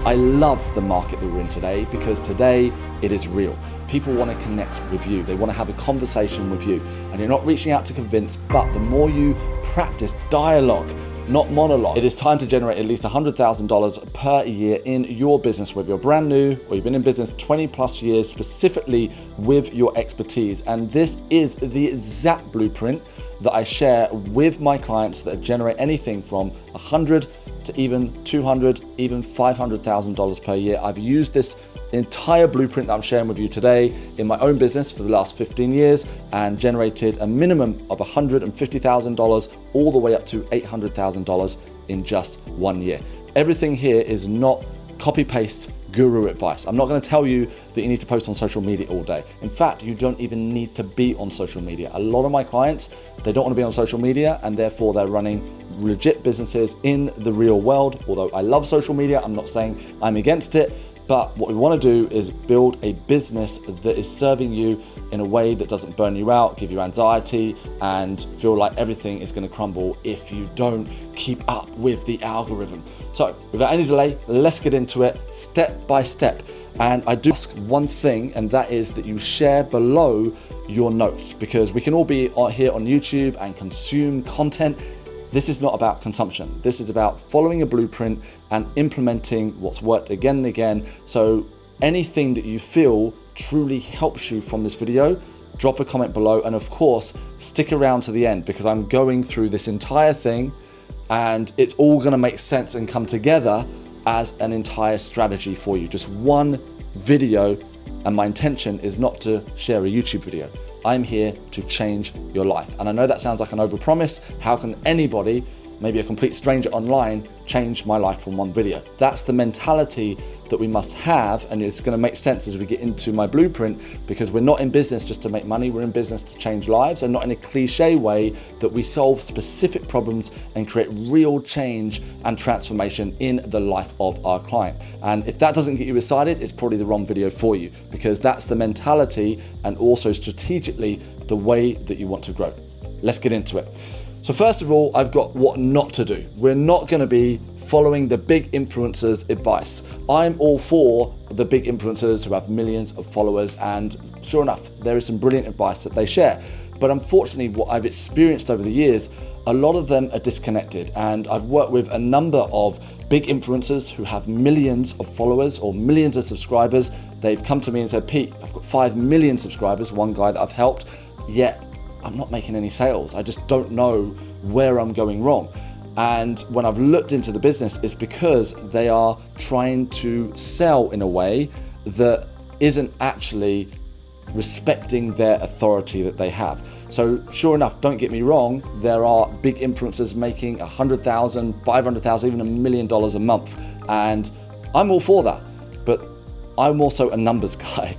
I love the market that we're in today because today it is real. People want to connect with you. They want to have a conversation with you. And you're not reaching out to convince, but the more you practice dialogue, not monologue, it is time to generate at least $100,000 per year in your business, whether you're brand new or you've been in business 20 plus years, specifically with your expertise. And this is the exact blueprint that I share with my clients that generate anything from 100 to even 200, even $500,000 per year. I've used this entire blueprint that I'm sharing with you today in my own business for the last 15 years and generated a minimum of $150,000 all the way up to $800,000 in just 1 year. Everything here is not copy-paste guru advice. I'm not going to tell you that you need to post on social media all day. In fact, you don't even need to be on social media. A lot of my clients, they don't want to be on social media and therefore they're running legit businesses in the real world. Although I love social media, I'm not saying I'm against it. But what we want to do is build a business that is serving you in a way that doesn't burn you out, give you anxiety, and feel like everything is going to crumble if you don't keep up with the algorithm. So without any delay, let's get into it step by step. And I do ask one thing, and that is that you share below your notes, because we can all be here on YouTube and consume content. This is not about consumption. This is about following a blueprint and implementing what's worked again and again. So anything that you feel truly helps you from this video, drop a comment below. And of course, stick around to the end because I'm going through this entire thing and it's all gonna make sense and come together as an entire strategy for you. Just one video, and my intention is not to share a YouTube video. I'm here to change your life. And I know that sounds like an overpromise. How can anybody, maybe a complete stranger online, change my life from one video? That's the mentality that we must have, and it's going to make sense as we get into my blueprint, because we're not in business just to make money, we're in business to change lives, and not in a cliche way that we solve specific problems and create real change and transformation in the life of our client. And if that doesn't get you excited, it's probably the wrong video for you, because that's the mentality and also strategically the way that you want to grow. Let's get into it. So first of all, I've got what not to do. We're not going to be following the big influencers' advice. I'm all for the big influencers who have millions of followers, and sure enough, there is some brilliant advice that they share. But unfortunately, what I've experienced over the years, a lot of them are disconnected. And I've worked with a number of big influencers who have millions of followers or millions of subscribers. They've come to me and said, Pete, I've got 5 million subscribers, one guy that I've helped, yet I'm not making any sales. I just don't know where I'm going wrong. And when I've looked into the business, it's because they are trying to sell in a way that isn't actually respecting their authority that they have. So sure enough, don't get me wrong, there are big influencers making $100,000, $500,000, even $1 million a month. And I'm all for that, but I'm also a numbers guy.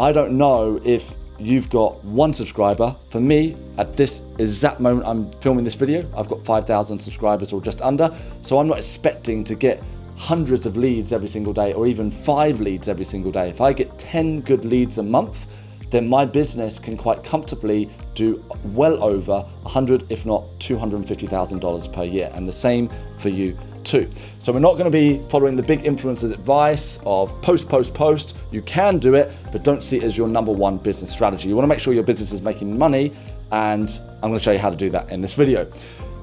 I don't know if you've got 1 subscriber. For me, at this exact moment I'm filming this video, I've got 5,000 subscribers or just under. So I'm not expecting to get hundreds of leads every single day or even 5 leads every single day. If I get 10 good leads a month, then my business can quite comfortably do well over 100, if not $250,000 per year. And the same for you too. So we're not going to be following the big influencers' advice of post. You can do it, but don't see it as your number one business strategy. You want to make sure your business is making money, and I'm going to show you how to do that in this video.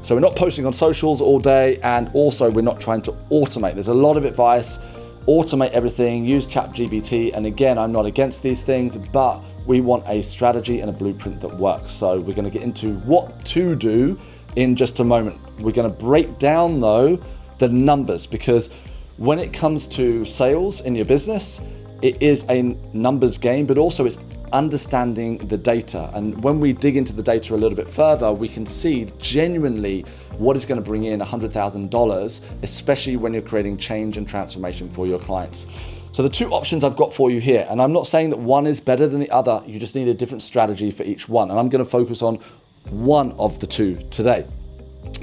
So we're not posting on socials all day, and also we're not trying to automate. There's a lot of advice, automate everything, use ChatGPT, and again, I'm not against these things, but we want a strategy and a blueprint that works. So we're going to get into what to do in just a moment. We're going to break down though the numbers, because when it comes to sales in your business, it is a numbers game, but also it's understanding the data. And when we dig into the data a little bit further, we can see genuinely what is going to bring in $100,000, especially when you're creating change and transformation for your clients. So the 2 options I've got for you here, and I'm not saying that one is better than the other, you just need a different strategy for each one. And I'm going to focus on one of the 2 today,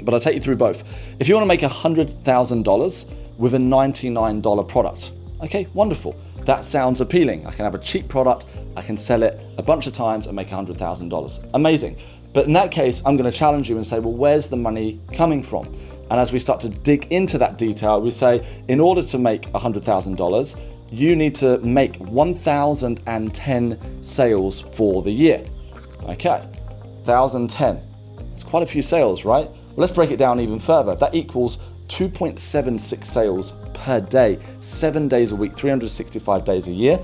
but I'll take you through both. If you want to make $100,000 with a $99 product, okay, wonderful. That sounds appealing. I can have a cheap product, I can sell it a bunch of times and make $100,000. Amazing. But in that case, I'm going to challenge you and say, well, where's the money coming from? And as we start to dig into that detail, we say, in order to make $100,000, you need to make 1,010 sales for the year. Okay, 1,010. It's quite a few sales, right? Well, let's break it down even further. That equals 2.76 sales per day, 7 days a week, 365 days a year.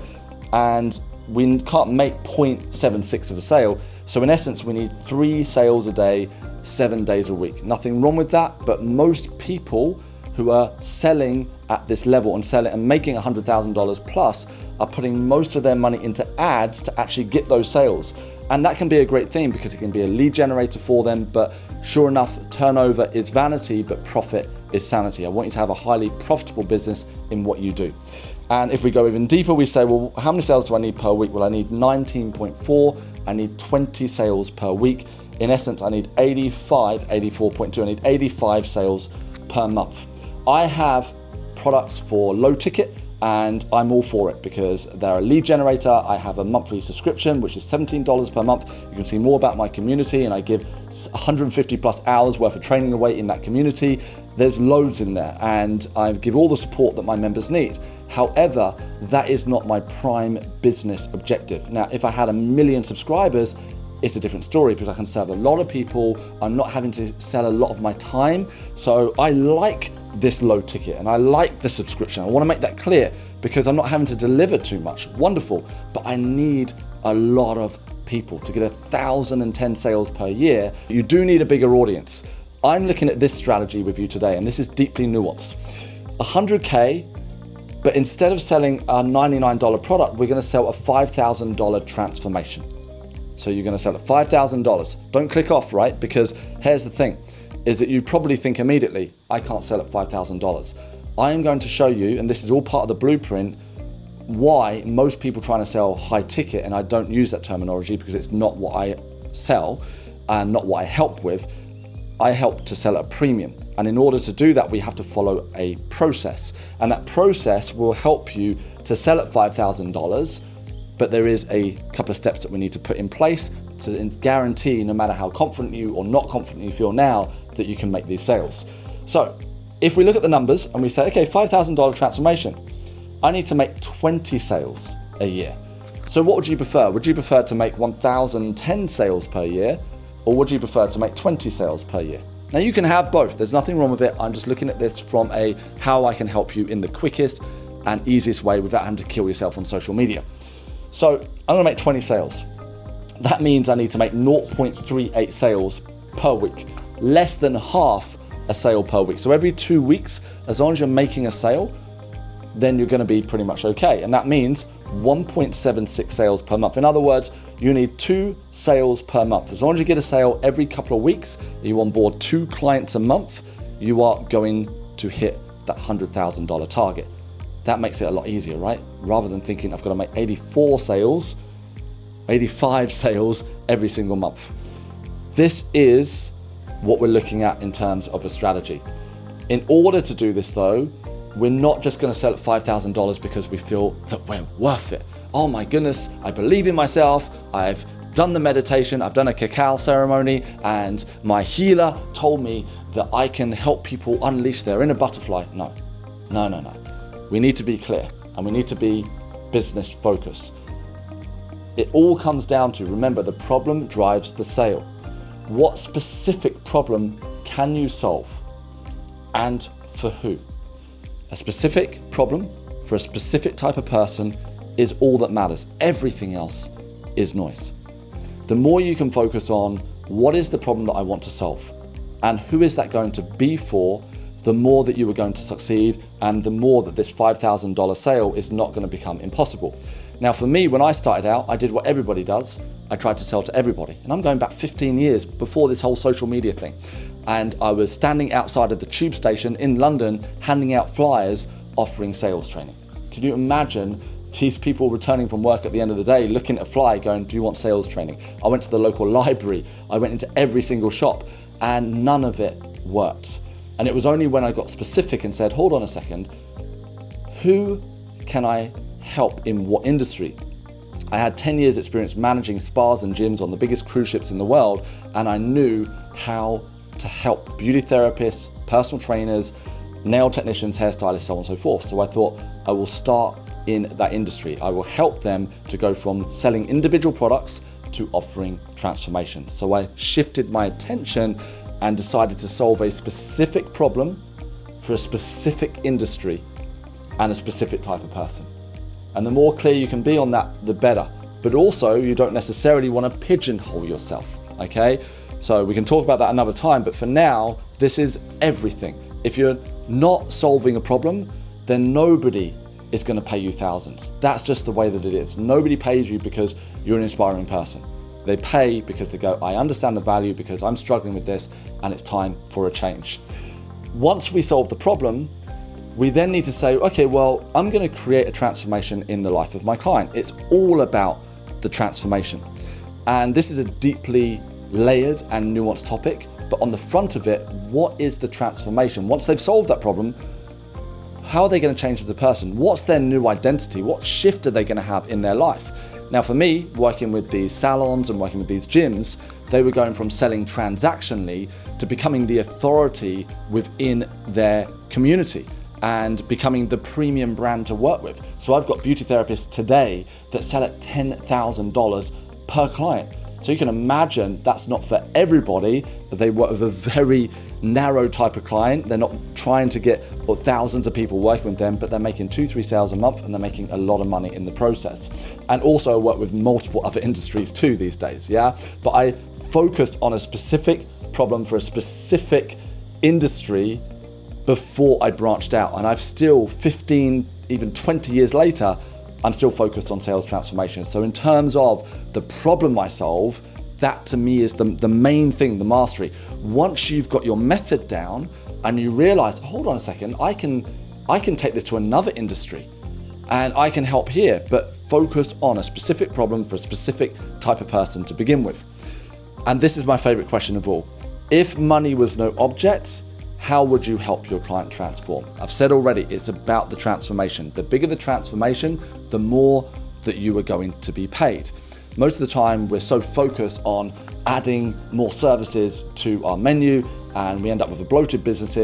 And we can't make 0.76 of a sale. So in essence, we need 3 sales a day, 7 days a week. Nothing wrong with that, but most people who are selling at this level and selling and making $100,000 plus are putting most of their money into ads to actually get those sales. And that can be a great thing because it can be a lead generator for them, but sure enough, turnover is vanity, but profit is sanity. I want you to have a highly profitable business in what you do. And if we go even deeper, we say, well, how many sales do I need per week? Well, I need 19.4. I need 20 sales per week. In essence, I need 84.2. I need 85 sales per month. I have products for low ticket, and I'm all for it because they're a lead generator. I have a monthly subscription, which is $17 per month. You can see more about my community, and I give 150 plus hours worth of training away in that community. There's loads in there, and I give all the support that my members need. However, that is not my prime business objective. Now, if I had 1 million subscribers, it's a different story because I can serve a lot of people. I'm not having to sell a lot of my time. So I like this low ticket and I like the subscription. I want to make that clear because I'm not having to deliver too much. Wonderful. But I need a lot of people to get 1,010 sales per year. You do need a bigger audience. I'm looking at this strategy with you today, and this is deeply nuanced. 100K, but instead of selling a $99 product, we're going to sell a $5,000 transformation. So you're going to sell at $5,000. Don't click off, right? Because here's the thing, is that you probably think immediately, I can't sell at $5,000. I am going to show you, and this is all part of the blueprint, why most people trying to sell high ticket, and I don't use that terminology because it's not what I sell and not what I help with. I help to sell at a premium. And in order to do that, we have to follow a process. And that process will help you to sell at $5,000. But there is a couple of steps that we need to put in place to guarantee, no matter how confident you or not confident you feel now, that you can make these sales. So if we look at the numbers and we say, okay, $5,000 transformation, I need to make 20 sales a year. So what would you prefer? Would you prefer to make 1,010 sales per year, or would you prefer to make 20 sales per year? Now you can have both. There's nothing wrong with it. I'm just looking at this from a how I can help you in the quickest and easiest way without having to kill yourself on social media. So I'm going to make 20 sales. That means I need to make 0.38 sales per week, less than half a sale per week. So every 2 weeks, as long as you're making a sale, then you're going to be pretty much okay. And that means 1.76 sales per month. In other words, you need 2 sales per month. As long as you get a sale every couple of weeks, you onboard 2 clients a month, you are going to hit that $100,000 target. That makes it a lot easier, right? Rather than thinking I've got to make 85 sales every single month. This is what we're looking at in terms of a strategy. In order to do this though, we're not just going to sell at $5,000 because we feel that we're worth it. Oh my goodness, I believe in myself. I've done the meditation, I've done a cacao ceremony, and my healer told me that I can help people unleash their inner butterfly. No. We need to be clear and we need to be business focused. It all comes down to, remember, the problem drives the sale. What specific problem can you solve, and for who? A specific problem for a specific type of person is all that matters. Everything else is noise. The more you can focus on what is the problem that I want to solve and who is that going to be for, the more that you are going to succeed, and the more that this $5,000 sale is not going to become impossible. Now for me, when I started out, I did what everybody does. I tried to sell to everybody. And I'm going back 15 years before this whole social media thing. And I was standing outside of the tube station in London, handing out flyers, offering sales training. Can you imagine these people returning from work at the end of the day, looking at a flyer going, do you want sales training? I went to the local library. I went into every single shop, and none of it worked. And it was only when I got specific and said, hold on a second, who can I help in what industry? I had 10 years experience managing spas and gyms on the biggest cruise ships in the world, and I knew how to help beauty therapists, personal trainers, nail technicians, hairstylists, so on and so forth. So I thought I will start in that industry. I will help them to go from selling individual products to offering transformation. So I shifted my attention and decided to solve a specific problem for a specific industry and a specific type of person. And the more clear you can be on that, the better. But also, you don't necessarily want to pigeonhole yourself, okay? So we can talk about that another time, but for now, this is everything. If you're not solving a problem, then nobody is going to pay you thousands. That's just the way that it is. Nobody pays you because you're an inspiring person. They pay because they go, I understand the value because I'm struggling with this and it's time for a change. Once we solve the problem, we then need to say, okay, well, I'm going to create a transformation in the life of my client. It's all about the transformation. And this is a deeply layered and nuanced topic, but on the front of it, what is the transformation? Once they've solved that problem, how are they going to change as a person? What's their new identity? What shift are they going to have in their life? Now for me, working with these salons and working with these gyms, they were going from selling transactionally to becoming the authority within their community and becoming the premium brand to work with. So I've got beauty therapists today that sell at $10,000 per client. So you can imagine that's not for everybody. They work with a very narrow type of client. They're not trying to get thousands of people working with them, but they're making 2-3 sales a month and they're making a lot of money in the process. And also I work with multiple other industries too these days, yeah? But I focused on a specific problem for a specific industry before I branched out. And I've still 15, even 20 years later, I'm still focused on sales transformation. So in terms of the problem I solve, that to me is the main thing, the mastery. Once you've got your method down and you realize, hold on a second, I can take this to another industry and I can help here, but focus on a specific problem for a specific type of person to begin with. And this is my favorite question of all. If money was no object, how would you help your client transform? I've said already, it's about the transformation. The bigger the transformation, the more that you are going to be paid. Most of the time, we're so focused on adding more services to our menu, and we end up with a bloated business.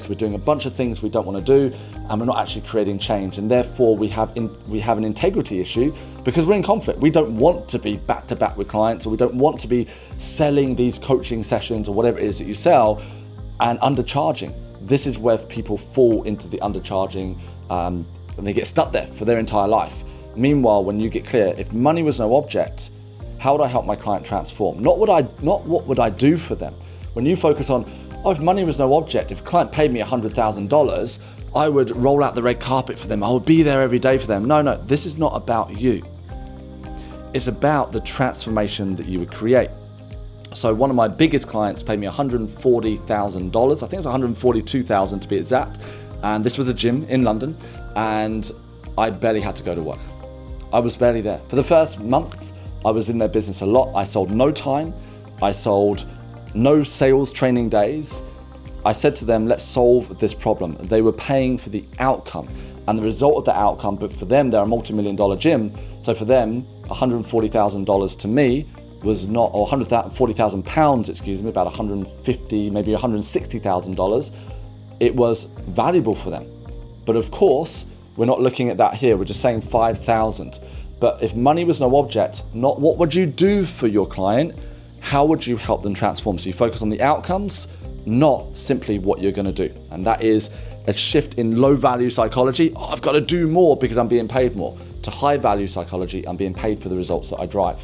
We're doing a bunch of things we don't want to do, and we're not actually creating change. And therefore, we have an integrity issue because we're in conflict. We don't want to be back to back with clients, or we don't want to be selling these coaching sessions or whatever it is that you sell and undercharging. This is where people fall into the undercharging and they get stuck there for their entire life. Meanwhile, when you get clear, if money was no object, how would I help my client transform? Not what would I do for them. When you focus on, if money was no object, if a client paid me $100,000, I would roll out the red carpet for them. I would be there every day for them. No, this is not about you. It's about the transformation that you would create. So one of my biggest clients paid me $140,000. I think it's $142,000 to be exact. And this was a gym in London, and I barely had to go to work. I was barely there. For the first month, I was in their business a lot. I sold no time. I sold no sales training days. I said to them, let's solve this problem. They were paying for the outcome and the result of the outcome, but for them, they're a multi-million-dollar gym. So for them, $140,000 to me was not, or £140,000, excuse me, about $150,000, maybe $160,000. It was valuable for them. But of course, we're not looking at that here. We're just saying 5,000. But if money was no object, not what would you do for your client, how would you help them transform? So you focus on the outcomes, not simply what you're going to do. And that is a shift in low value psychology. I've got to do more because I'm being paid more. To high value psychology, I'm being paid for the results that I drive.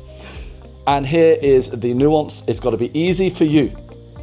And here is the nuance. It's got to be easy for you.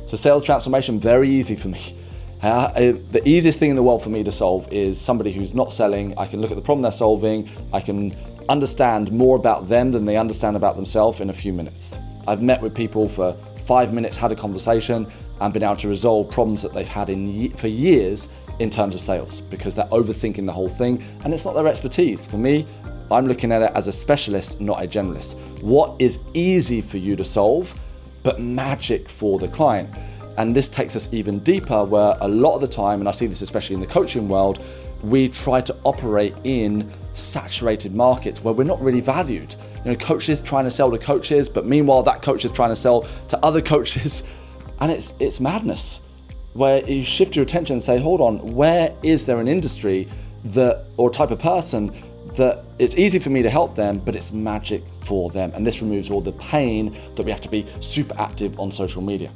So sales transformation, very easy for me. The easiest thing in the world for me to solve is somebody who's not selling. I can look at the problem they're solving. I can understand more about them than they understand about themselves in a few minutes. I've met with people for 5 minutes, had a conversation, and been able to resolve problems that they've had for years in terms of sales because they're overthinking the whole thing and it's not their expertise. For me, I'm looking at it as a specialist, not a generalist. What is easy for you to solve, but magic for the client? And this takes us even deeper where a lot of the time, and I see this especially in the coaching world, we try to operate in saturated markets where we're not really valued. You know, coaches trying to sell to coaches, but meanwhile that coach is trying to sell to other coaches. And it's madness, where you shift your attention and say, hold on, where is there an industry that, or type of person that it's easy for me to help them, but it's magic for them. And this removes all the pain that we have to be super active on social media.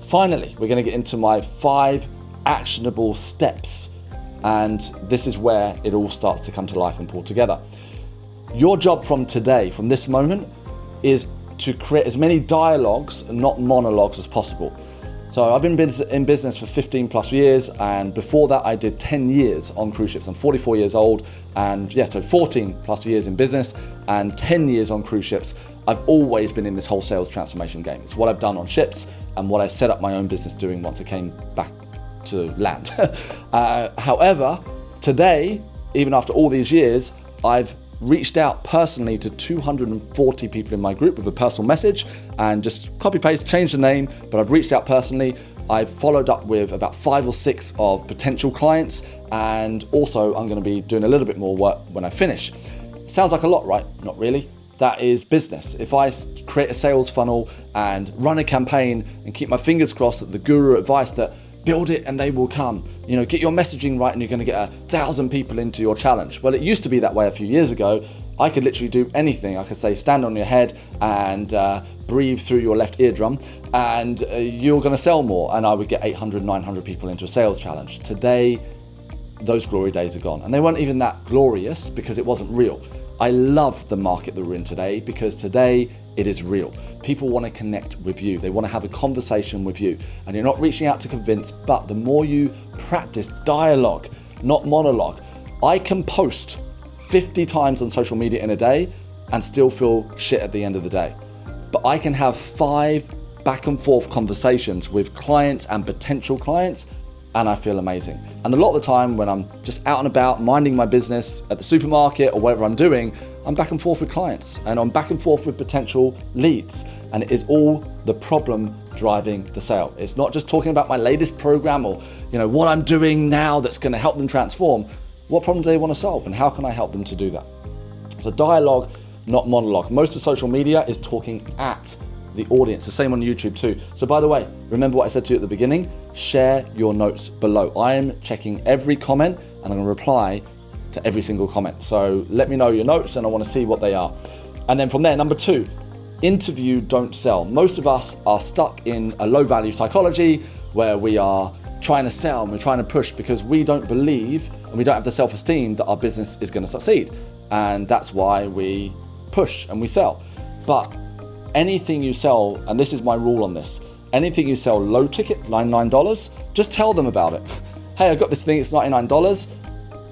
Finally, we're going to get into my 5 actionable steps. And this is where it all starts to come to life and pull together. Your job from today, from this moment, is to create as many dialogues and not monologues as possible. So I've been in business for 15 plus years, and before that I did 10 years on cruise ships. I'm 44 years old, and so 14 plus years in business and 10 years on cruise ships. I've always been in this whole sales transformation game. It's what I've done on ships and what I set up my own business doing once I came back to land. However, today, even after all these years, I've reached out personally to 240 people in my group with a personal message and just copy paste, change the name, but I've reached out personally. I've followed up with about 5 or 6 of potential clients, and also I'm going to be doing a little bit more work when I finish. Sounds like a lot, right? Not really. That is business. If I create a sales funnel and run a campaign and keep my fingers crossed that the guru advice that build it and they will come, get your messaging right and you're going to get 1,000 people into your challenge. Well, it used to be that way a few years ago. I could literally do anything. I could say stand on your head and breathe through your left eardrum and you're going to sell more, and I would get 800, 900 people into a sales challenge. Today, those glory days are gone, and they weren't even that glorious because it wasn't real. I love the market that we're in today because today it is real. People want to connect with you. They want to have a conversation with you, and you're not reaching out to convince, but the more you practice dialogue, not monologue. I can post 50 times on social media in a day and still feel shit at the end of the day. But I can have 5 back and forth conversations with clients and potential clients, and I feel amazing. And a lot of the time when I'm just out and about minding my business at the supermarket or whatever I'm doing, I'm back and forth with clients and I'm back and forth with potential leads. And it is all the problem driving the sale. It's not just talking about my latest program or what I'm doing now that's going to help them transform. What problem do they want to solve, and how can I help them to do that? So dialogue, not monologue. Most of social media is talking at the audience. The same on YouTube too. So by the way, remember what I said to you at the beginning? Share your notes below. I am checking every comment and I'm going to reply to every single comment. So let me know your notes and I want to see what they are. And then from there, number 2, interview, don't sell. Most of us are stuck in a low value psychology where we are trying to sell and we're trying to push because we don't believe and we don't have the self-esteem that our business is going to succeed. And that's why we push and we sell. But anything you sell, and this is my rule on this, anything you sell low ticket, $99, just tell them about it. Hey, I got this thing, it's $99.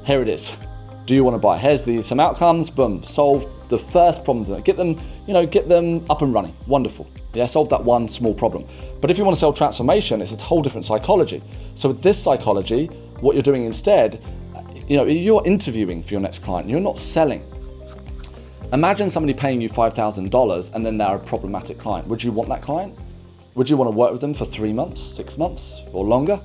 Here it is. Do you want to buy? Here's some outcomes. Boom, solve the first problem. Get them up and running. Wonderful. Yeah, solve that one small problem. But if you want to sell transformation, it's a whole different psychology. So with this psychology, what you're doing instead, you're interviewing for your next client. You're not selling. Imagine somebody paying you $5,000 and then they're a problematic client. Would you want that client? Would you want to work with them for 3 months, 6 months, or longer?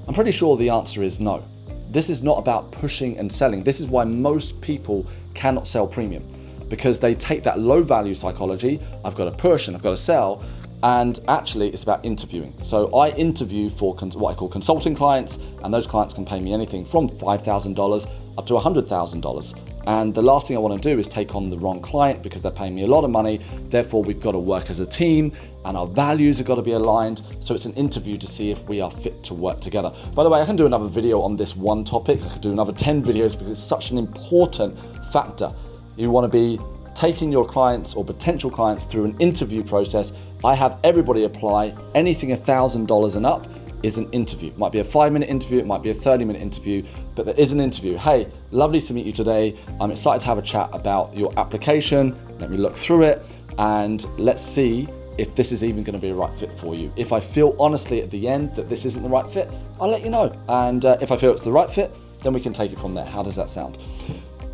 I'm pretty sure the answer is no. This is not about pushing and selling. This is why most people cannot sell premium, because they take that low value psychology, I've got to push and I've got to sell, and actually it's about interviewing. So I interview for what I call consulting clients, and those clients can pay me anything from $5,000 up to $100,000. And the last thing I want to do is take on the wrong client because they're paying me a lot of money. Therefore, we've got to work as a team and our values have got to be aligned. So it's an interview to see if we are fit to work together. By the way, I can do another video on this one topic. I could do another 10 videos because it's such an important factor. You want to be taking your clients or potential clients through an interview process. I have everybody apply. Anything $1,000 and up is an interview. It might be a 5-minute interview, it might be a 30-minute interview, but there is an interview. Hey, lovely to meet you today. I'm excited to have a chat about your application. Let me look through it and let's see if this is even going to be a right fit for you. If I feel honestly at the end that this isn't the right fit, I'll let you know. And if I feel it's the right fit, then we can take it from there. How does that sound?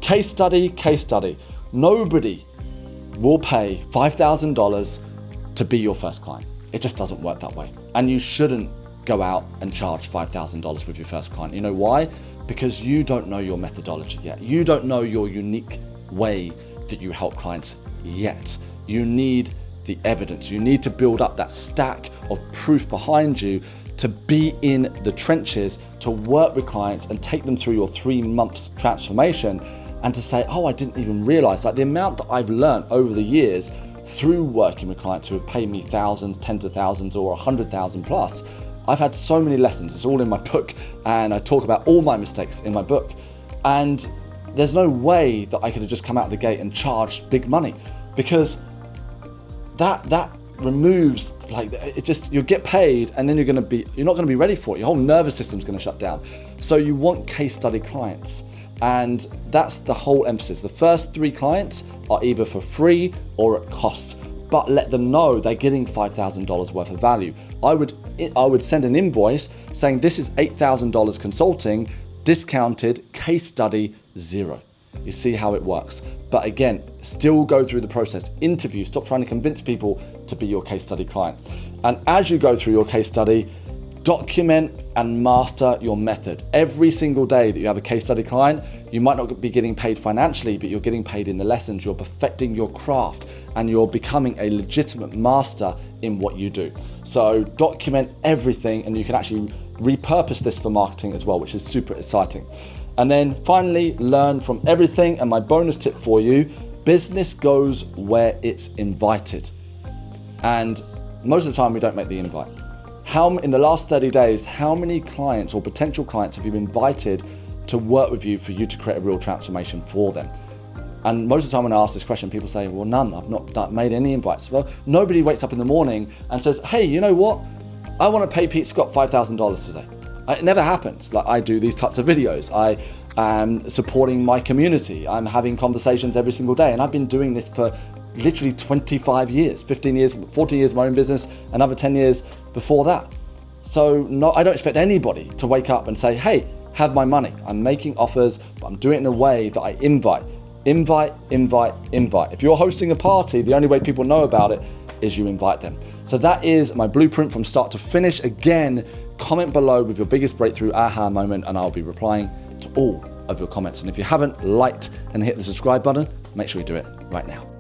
Case study. Nobody will pay $5,000 to be your first client. It just doesn't work that way. And you shouldn't go out and charge $5,000 with your first client. You know why? Because you don't know your methodology yet. You don't know your unique way that you help clients yet. You need the evidence. You need to build up that stack of proof behind you to be in the trenches, to work with clients and take them through your 3 months transformation, and to say, oh, I didn't even realize, like the amount that I've learned over the years through working with clients who have paid me thousands, tens of thousands, or 100,000 plus. I've had so many lessons. It's all in my book, and I talk about all my mistakes in my book. And there's no way that I could have just come out of the gate and charged big money, because that removes, like, it just, you get paid and then you're not going to be ready for it. Your whole nervous system's going to shut down. So you want case study clients. And that's the whole emphasis. The first 3 clients are either for free or at cost, but let them know they're getting $5,000 worth of value. I would send an invoice saying this is $8,000 consulting, discounted, case study, 0. You see how it works. But again, still go through the process. Interview, stop trying to convince people to be your case study client. And as you go through your case study, document and master your method. Every single day that you have a case study client, you might not be getting paid financially, but you're getting paid in the lessons. You're perfecting your craft and you're becoming a legitimate master in what you do. So document everything, and you can actually repurpose this for marketing as well, which is super exciting. And then finally, learn from everything. And my bonus tip for you, business goes where it's invited. And most of the time we don't make the invite. In the last 30 days, how many clients or potential clients have you invited to work with you for you to create a real transformation for them? And most of the time when I ask this question, people say, well, none, I've not made any invites. Well, nobody wakes up in the morning and says, hey, you know what? I want to pay Pete Scott $5,000 today. It never happens. Like, I do these types of videos. I am supporting my community. I'm having conversations every single day. And I've been doing this for literally 25 years, 15 years, 40 years of my own business, another 10 years before that. So no, I don't expect anybody to wake up and say, hey, have my money. I'm making offers, but I'm doing it in a way that I invite. If you're hosting a party, the only way people know about it is you invite them. So that is my blueprint from start to finish. Again, comment below with your biggest breakthrough aha moment, and I'll be replying to all of your comments. And if you haven't liked and hit the subscribe button, make sure you do it right now.